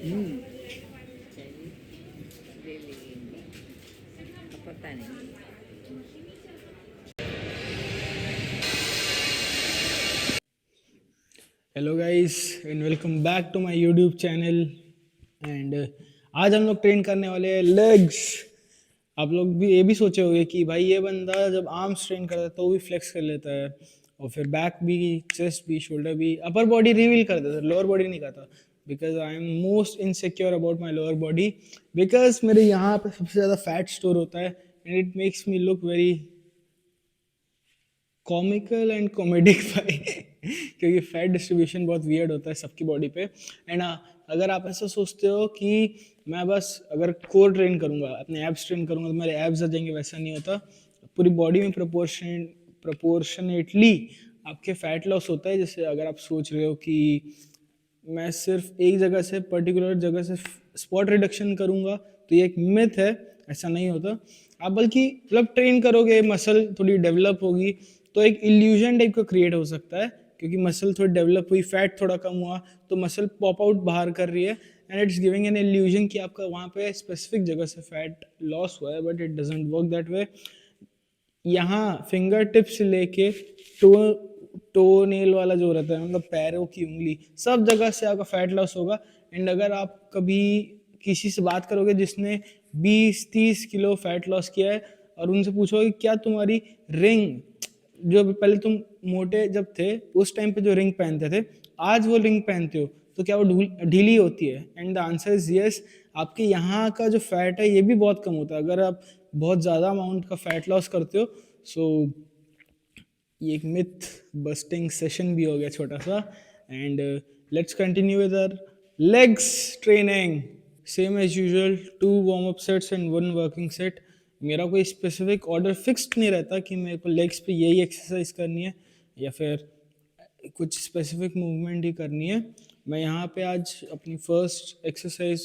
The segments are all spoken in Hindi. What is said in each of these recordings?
हम्म, चलिए ले लेंगे, अब पता नहीं। Hello guys and welcome back to my YouTube channel. And आज हम लोग ट्रेन करने वाले हैं लेग्स। आप लोग भी ये भी सोचे होंगे कि भाई ये बंदा जब आर्म्स ट्रेन करता है तो वो भी फ्लेक्स कर लेता है और फिर बैक भी, चेस्ट भी, शोल्डर भी, अपर बॉडी रिवील कर देता है, लोअर बॉडी नहीं करता। Because I am most insecure about my lower body, because मेरे यहाँ पे सबसे ज़्यादा फैट स्टोर होता है and it makes me look very comical and comedic भाई क्योंकि फैट डिस्ट्रीब्यूशन बहुत वियर्ड होता है सबकी बॉडी पे। एंड अगर आप ऐसा सोचते हो कि मैं बस अगर कोर ट्रेन करूंगा, अपने एब्स ट्रेन करूंगा तो मेरे एब्स आ जाएंगे, वैसा नहीं होता। पूरी बॉडी में प्रोपोर्शनेटली आपके फैट लॉस होता है। जैसे अगर आप सोच रहे हो कि मैं सिर्फ एक जगह से, पर्टिकुलर जगह से स्पॉट रिडक्शन करूंगा, तो ये एक मिथ है, ऐसा नहीं होता। आप बल्कि मतलब ट्रेन करोगे, मसल थोड़ी डेवलप होगी तो एक इल्यूजन टाइप का क्रिएट हो सकता है, क्योंकि मसल थोड़ी डेवलप हुई, फैट थोड़ा कम हुआ तो मसल पॉप आउट बाहर कर रही है and it's giving an illusion कि आपका वहाँ पे स्पेसिफिक जगह से फैट लॉस हुआ है, but it doesn't work that way. यहाँ फिंगर टिप से लेके टो टो नेल वाला जो रहता है, मतलब पैरों की उंगली, सब जगह से आपका फैट लॉस होगा। एंड अगर आप कभी किसी से बात करोगे जिसने 20-30 किलो फैट लॉस किया है और उनसे पूछोगे क्या तुम्हारी रिंग, जो पहले तुम मोटे जब थे उस टाइम पे जो रिंग पहनते थे, आज वो रिंग पहनते हो, तो क्या वो ढीली होती है? And the answer is yes. आपके यहाँ का जो फैट है ये भी बहुत कम होता है अगर आप बहुत ज़्यादा अमाउंट का फैट लॉस करते हो। सो ये एक मिथ बस्टिंग सेशन भी हो गया छोटा सा। And let's continue with our legs training. Same as usual, 2 warm up sets and 1 working set. मेरा कोई स्पेसिफिक ऑर्डर फिक्स्ड नहीं रहता कि मेरे को लेग्स पे यही एक्सरसाइज करनी है या फिर कुछ स्पेसिफिक मूवमेंट ही करनी है। मैं यहाँ पे आज अपनी फर्स्ट एक्सरसाइज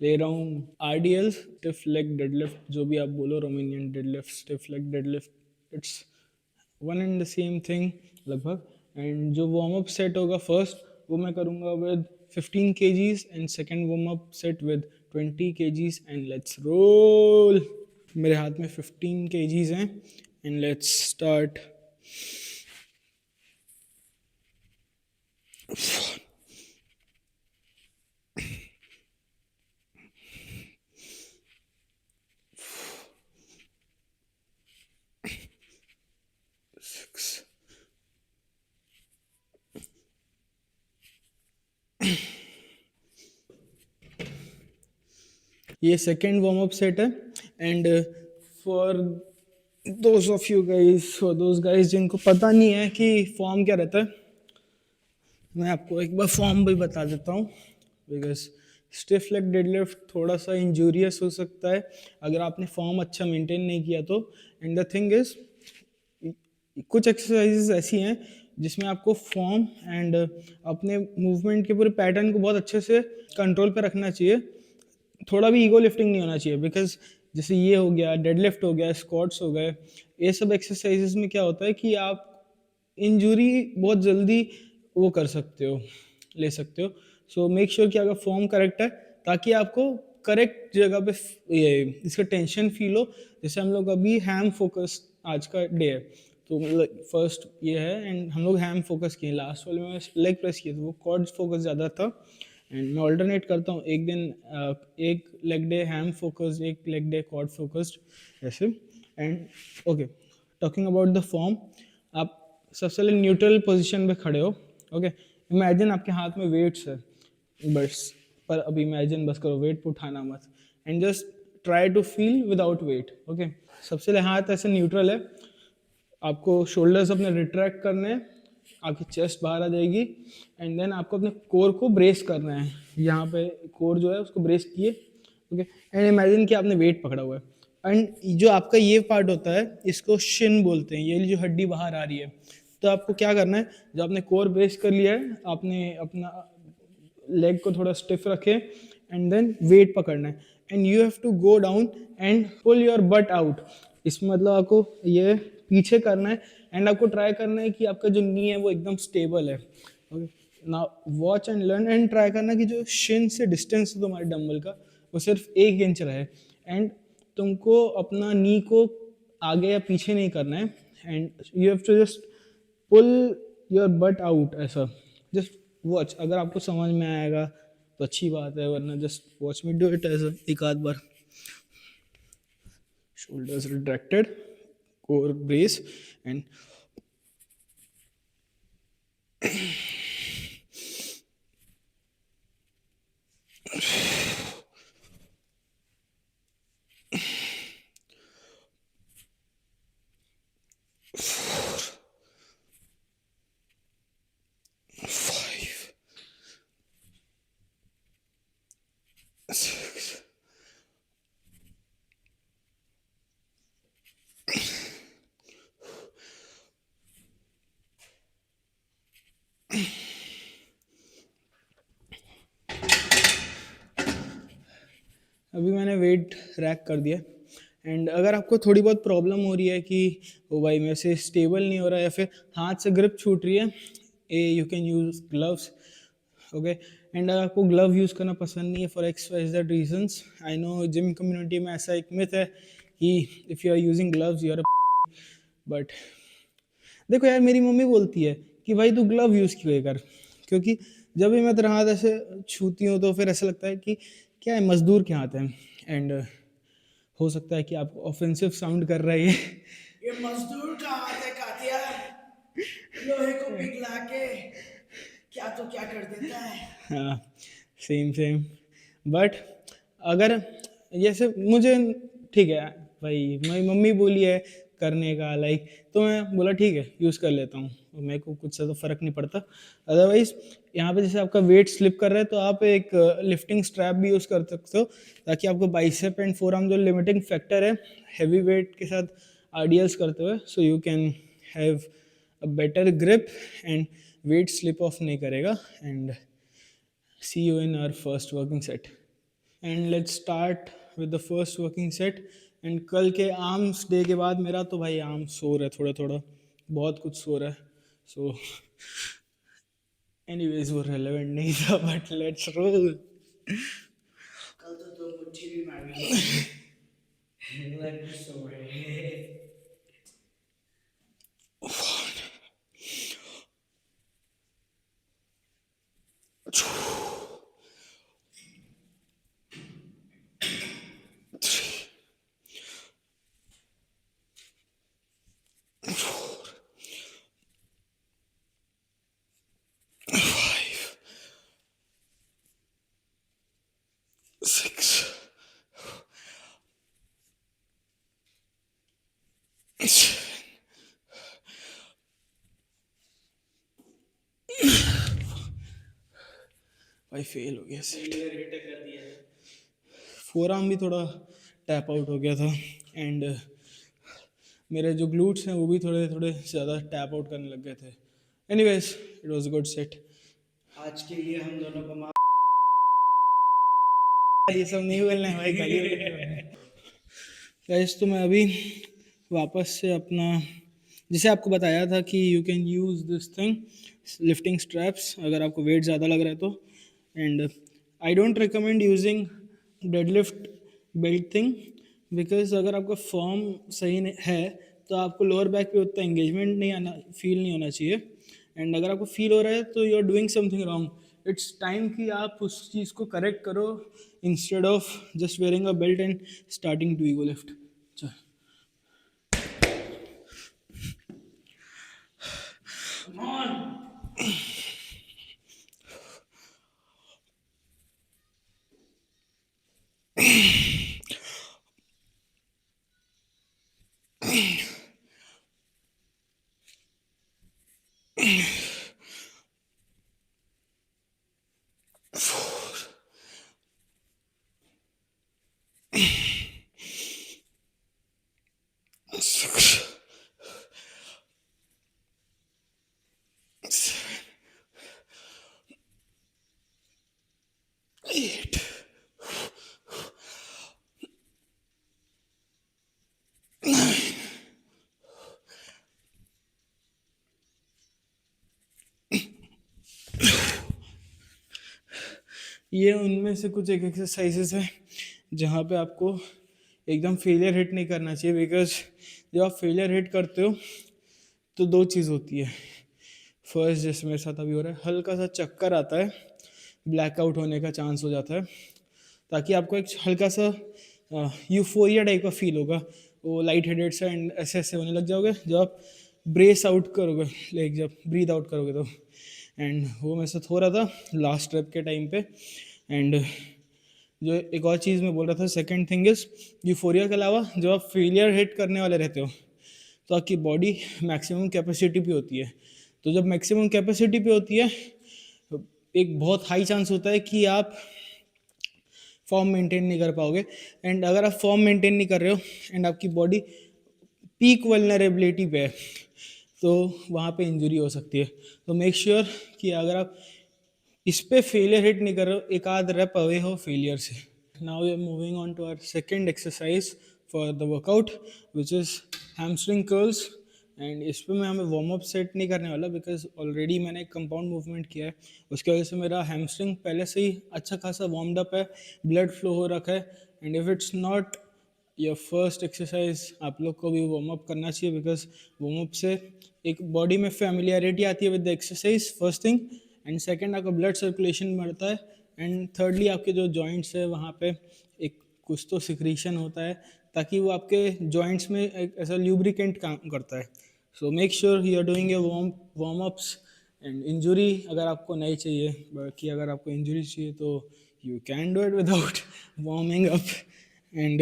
ले रहा हूँ RDL, स्टिफ लेग डेडलिफ्ट, जो भी आप बोलो, Romanian deadlift, stiff leg deadlift, it's one and the same thing लगभग। एंड जो वार्म अप सेट होगा फर्स्ट, वो मैं करूँगा with 15 kgs and second warm up set with 20 kgs and let's role. मेरे हाथ में 15 kgs हैं एंड लेट्स स्टार्ट। ये सेकेंड वार्म अप सेट है। And for those of you guys, for those guys जिनको पता नहीं है कि फॉर्म क्या रहता है, मैं आपको एक बार फॉर्म भी बता देता हूँ। बिकॉज स्टिफ लेग डेडलिफ्ट थोड़ा सा इंजूरियस हो सकता है अगर आपने फॉर्म अच्छा मेंटेन नहीं किया तो। एंड द थिंग इज, कुछ एक्सरसाइजेस ऐसी हैं जिसमें आपको फॉर्म एंड अपने मूवमेंट के पूरे पैटर्न को बहुत अच्छे से कंट्रोल पे रखना चाहिए। थोड़ा भी ईगो लिफ्टिंग नहीं होना चाहिए। बिकॉज जैसे ये हो गया, डेडलिफ्ट हो गया, स्क्वाट्स हो गए, ये सब एक्सरसाइजेस में क्या होता है कि आप इंजरी बहुत जल्दी वो कर सकते हो, ले सकते हो। सो मेक श्योर कि आपका फॉर्म करेक्ट है, ताकि आपको करेक्ट जगह पे ये इसका टेंशन फील हो। जैसे हम लोग अभी हैम फोकस, आज का डे है तो मतलब फर्स्ट ये है एंड हम लोग हैम फोकस किए, लास्ट वाले में लेग प्रेस किए तो वो क्वाड फोकस ज़्यादा था। एंड मैं ऑल्टरनेट करता हूँ, एक दिन एक लेग डे हैम फोकस्ड, एक लेग डे क्वाड फोकस्ड, ऐसे। And okay, talking about the form, आप सबसे पहले न्यूट्रल पोजीशन पे खड़े हो। ओके, इमेजिन आपके हाथ में वेट्स है बस, पर अभी इमेजिन बस करो, वेट पे उठाना मत। And just try to feel without weight. Okay, सबसे पहले हाथ ऐसे न्यूट्रल है, आपको शोल्डर्स अपने रिट्रैक्ट करने हैं, आपकी चेस्ट बाहर आ जाएगी। एंड देन आपको अपने कोर को ब्रेस करना है, यहाँ पे कोर जो है उसको ब्रेस किए। ओके, एंड इमेजिन कि आपने वेट पकड़ा हुआ है एंड जो आपका ये पार्ट होता है इसको शिन बोलते हैं, ये जो हड्डी बाहर आ रही है। तो आपको क्या करना है, जब आपने कोर ब्रेस कर लिया है, आपने अपना लेग को थोड़ा स्टिफ रखे एंड देन वेट पकड़ना है and you have to go down and pull your butt out. इसमें मतलब आपको ये पीछे करना है एंड आपको ट्राई करना है कि आपका जो नी है वो एकदम स्टेबल है। ओके, ना watch and learn and try करना कि जो शिन से डिस्टेंस है तुम्हारे डंबल का वो सिर्फ 1 इंच रहे, एंड तुमको अपना नी को आगे या पीछे नहीं करना है, and you have to just pull your butt out ऐसा। जस्ट वॉच, अगर आपको समझ में आएगा तो अच्छी बात है, वरना just watch me do it ऐसा एक आध बार। Shoulders retracted, core brace and अभी मैंने वेट रैक कर दिया। एंड अगर आपको थोड़ी बहुत प्रॉब्लम हो रही है कि ओ भाई मेरे से स्टेबल नहीं हो रहा है या फिर हाथ से ग्रिप छूट रही है, you can use gloves, okay. And अगर आपको ग्लव यूज़ करना पसंद नहीं है for X Y that reasons, I know gym community में ऐसा एक मिथ है कि if you are using gloves you are, but देखो यार, मेरी मम्मी बोलती है कि भाई तू ग्लव यूज़ क्यों कर, क्योंकि जब भी मैं तेरा हाथ ऐसे छूती हूँ तो फिर ऐसा लगता है कि क्या है, मजदूर के हाथ हैं। एंड हो सकता है कि आपको ऑफेंसिव साउंड कर रहा है ये मजदूर का हाथ है कातिया, लोहे को पिघला के क्या तो क्या कर देता है। हाँ, सेम सेम। बट अगर जैसे मुझे ठीक है भाई, मेरी मम्मी बोली है करने का लाइक, तो मैं बोला ठीक है यूज़ कर लेता हूँ, मेरे को कुछ ज़्यादा फ़र्क नहीं पड़ता। अदरवाइज़ यहाँ पे जैसे आपका वेट स्लिप कर रहा है तो आप एक लिफ्टिंग स्ट्रैप भी यूज़ कर सकते हो, ताकि आपको बाइसेप एंड फोरआर्म जो लिमिटिंग फैक्टर है हैवी वेट के साथ आरडीएल्स करते हुए, so you can have a better grip and weight slip off नहीं करेगा। And see you in our first working set. And let's start with the first working set. And कल के आर्म्स डे के बाद मेरा तो भाई आर्म सो रहा है थोड़ा थोड़ा, बहुत कुछ सो रहा है। सो एनीवेज वो रेलेवेंट नहीं था, बट लेट्स रोल। कल तो दो मुट्ठी भी मारी सो रहे। भाई फेल हो गया सेट। फोर आर्म भी थोड़ा टैप आउट हो गया था, एंड मेरे जो ग्लूट्स हैं वो भी थोड़े थोड़े ज़्यादा टैप आउट करने लग गए थे। Anyways it was good set. आज के लिए हम दोनों को माफ, ये सब नहीं बोलना है भाई, गाली गाइस। तो मैं अभी वापस से अपना, जैसे आपको बताया था कि you can use this thing lifting straps अगर आपको वेट ज़्यादा लग रहा है तो। And I don't recommend using deadlift belt thing, because अगर आपका फॉर्म सही है तो आपको लोअर बैक पे उतना एंगेजमेंट नहीं आना, फील नहीं होना चाहिए। एंड अगर आपको फील हो रहा है तो you are doing something wrong. It's time कि आप उस चीज़ को करेक्ट करो instead of just wearing a belt and starting to ego lift. चल ये उनमें से कुछ एक एक्सरसाइजेस है जहाँ पे आपको एकदम फेलियर हिट नहीं करना चाहिए, बिकॉज जब आप फेलियर हिट करते हो तो दो चीज़ होती है। फर्स्ट, जैसे मेरे साथ अभी हो रहा है, हल्का सा चक्कर आता है, ब्लैकआउट होने का चांस हो जाता है, ताकि आपको एक हल्का सा यूफोरिया टाइप का फील होगा, वो लाइट हेडेड सा एंड ऐसे ऐसे होने लग जाओगे जब आप ब्रेस आउट करोगे, लाइक जब ब्रीद आउट करोगे तो। एंड वो मेरे साथ हो रहा था लास्ट ट्रिप के टाइम पे। एंड जो एक और चीज़ मैं बोल रहा था, सेकंड थिंग इज यूफोरिया के अलावा जब आप फेलियर हिट करने वाले रहते हो तो आपकी बॉडी मैक्सिमम कैपेसिटी पे होती है। तो जब मैक्सिमम कैपेसिटी पे होती है, एक बहुत हाई चांस होता है कि आप फॉर्म मेंटेन नहीं कर पाओगे। एंड अगर आप फॉर्म मेंटेन नहीं कर रहे हो एंड आपकी बॉडी पीक वल्नरेबिलिटी पे है, तो वहाँ पे इंजरी हो सकती है। तो मेक श्योर कि अगर आप इस पे फेलियर हिट नहीं कर रहे हो, एक आध रेप अवे हो फेलियर से। Now we are moving on to our second exercise for the workout, which is hamstring curls. And इस पर मैं हमें वार्म अप सेट नहीं करने वाला, बिकॉज ऑलरेडी मैंने कंपाउंड मूवमेंट किया है, उसकी वजह से मेरा हैमस्ट्रिंग पहले से ही अच्छा खासा वार्म्ड अप है, ब्लड फ्लो हो रखा है। And if it's not your first exercise, आप लोग को भी वार्म अप करना चाहिए, बिकॉज वार्म अप से एक बॉडी में फेमिलियरिटी आती है with the exercise, first thing. And second, आपका ब्लड सर्कुलेशन बढ़ता है। एंड थर्डली, आपके जो जॉइंट्स है वहाँ पे एक कुछ तो सिक्रीशन होता है, ताकि वो आपके जॉइंट्स में एक ऐसा ल्यूब्रिकेंट काम करता है। So make sure you are doing your warm ups. And injury अगर आपको नहीं चाहिए, बाकी अगर आपको इंजरी चाहिए तो you can do it without warming up. And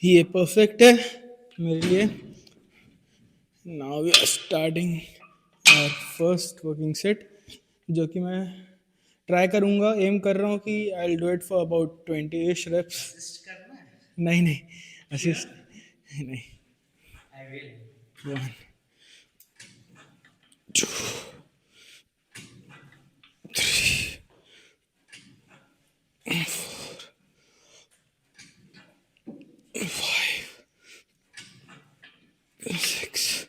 ये परफेक्ट है मेरे लिए। Now we are starting our first working set, जो कि मैं ट्राई करूँगा, एम कर रहा हूँ कि I will do it for about 20 reps. नहीं नहीं, असिस्ट नहीं। One, two, five, six,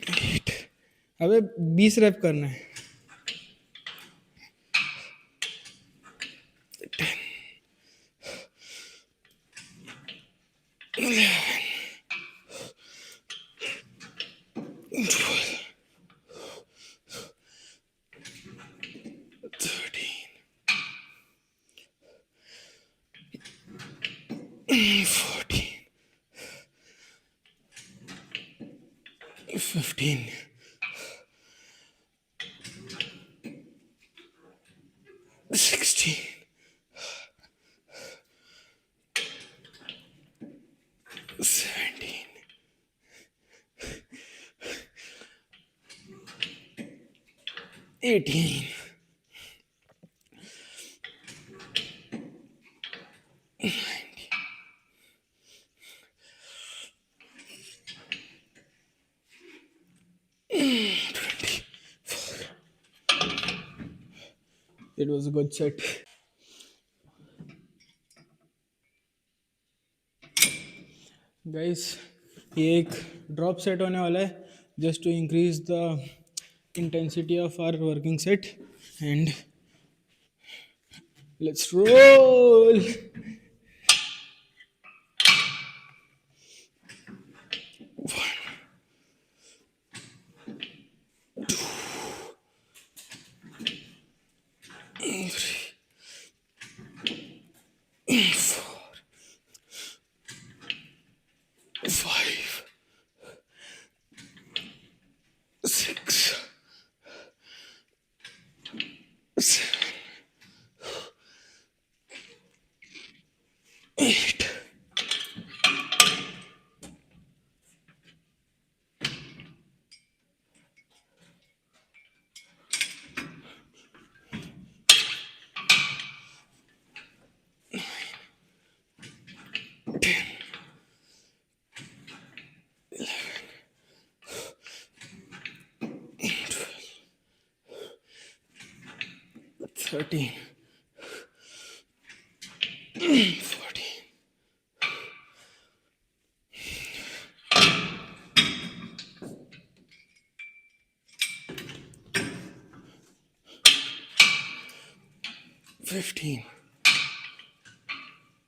8। अबे 20 रैप करना है। 14, 15, 16, 17, 18, 19, 20. It was a good set. Guys, ये एक ड्रॉप सेट होने वाला है, just to increase the intensity of our working set. And let's roll. 5, 6, 7, 8, 10, 13, 14. 15,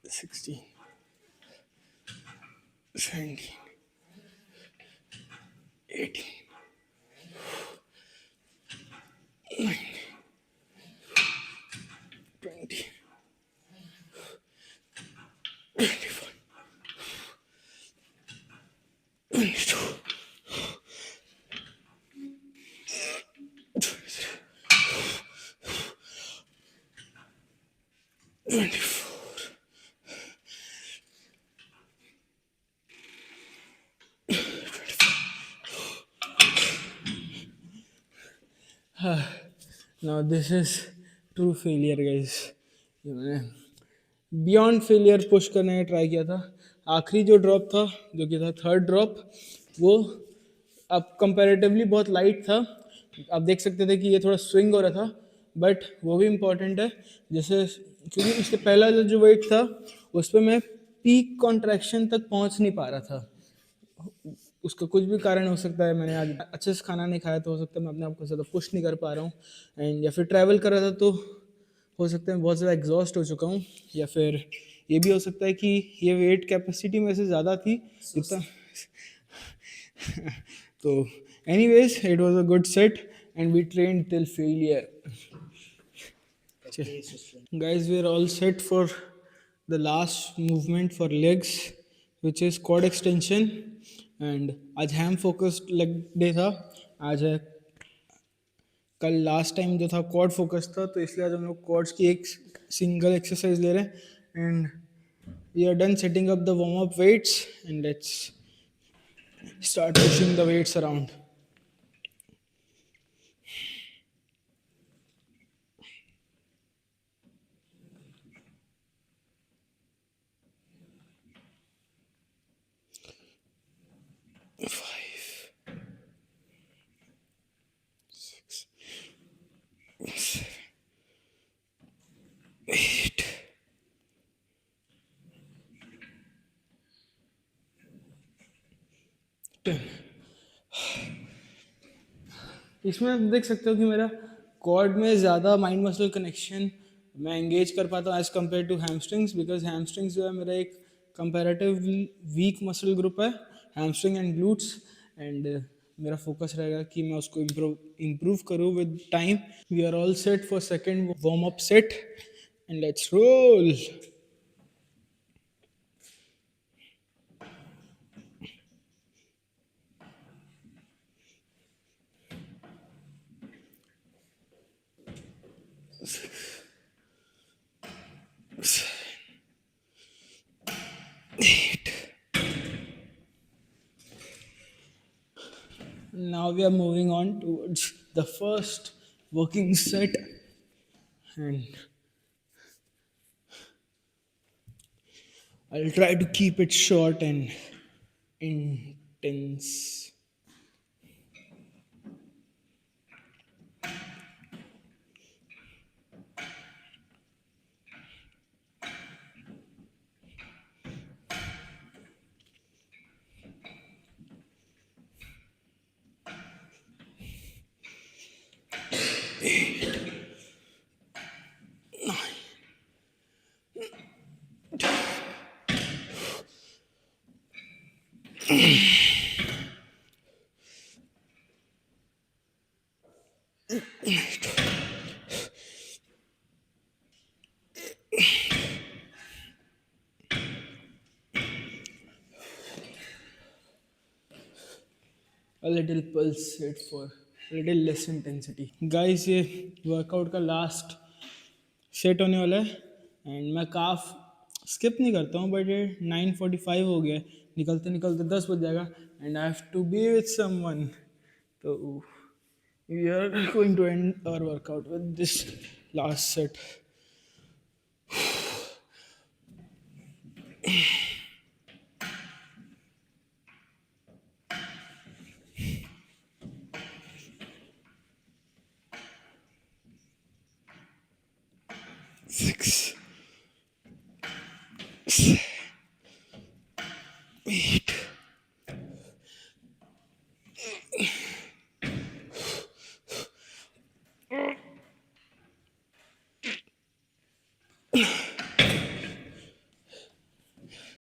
16, 17, 18, 19, 20, 21, 22, 23, 24. Now this is true failure guys. ये मैंने बियॉन्ड फेलियर पुश करने का ट्राई किया था. आखिरी जो ड्रॉप था जो कि था थर्ड ड्रॉप, वो अब कंपैरेटिवली बहुत लाइट था. आप देख सकते थे कि ये थोड़ा स्विंग हो रहा था, बट वो भी इम्पोर्टेंट है. जैसे क्योंकि इसके पहला जो वेट था उस पर मैं पीक कॉन्ट्रैक्शन तक पहुंच नहीं पा रहा था. उसका कुछ भी कारण हो सकता है, मैंने आज अच्छे से खाना नहीं खाया तो हो सकता है मैं अपने आप को ज़्यादा पुश नहीं कर पा रहा हूँ. एंड या फिर ट्रैवल कर रहा था तो हो सकता है मैं बहुत ज़्यादा एग्जॉस्ट हो चुका हूँ, या फिर ये भी हो सकता है कि ये वेट कैपेसिटी में से ज़्यादा थी जितना. तो anyways it was a good set and we train till failure. Guys, we are all set for the last movement for legs, which is quad extension. And आज हैम फोकस्ड लेग डे था. आज है, कल लास्ट टाइम जो था क्वाड फोकस था, तो इसलिए आज हम लोग क्वाड्स की एक सिंगल एक्सरसाइज ले रहे हैं. And we are done setting up the warm up weights and let's start pushing the weights around. इसमें आप देख सकते हो कि मेरा क्वाड में ज़्यादा माइंड मसल कनेक्शन मैं एंगेज कर पाता हूँ as compare to hamstrings, because hamstrings जो है मेरा एक कंपैरेटिवली वीक मसल ग्रुप है, हैमस्ट्रिंग एंड ग्लूट्स. एंड मेरा फोकस रहेगा कि मैं उसको इम्प्रूव करूँ with time. We are all set for second warm up set and let's roll. Now we are moving on towards the first working set, and I'll try to keep it short and intense. A little pulse set for a little less intensity. Guys, ये वर्कआउट का लास्ट सेट होने वाला है एंड मैं काफ स्किप नहीं करता हूँ, बट ये 9:45 हो गया है, निकलते निकलते 10 बज जाएगा and I have to be with someone. तो we are going to end our workout with this last set. Six, 7,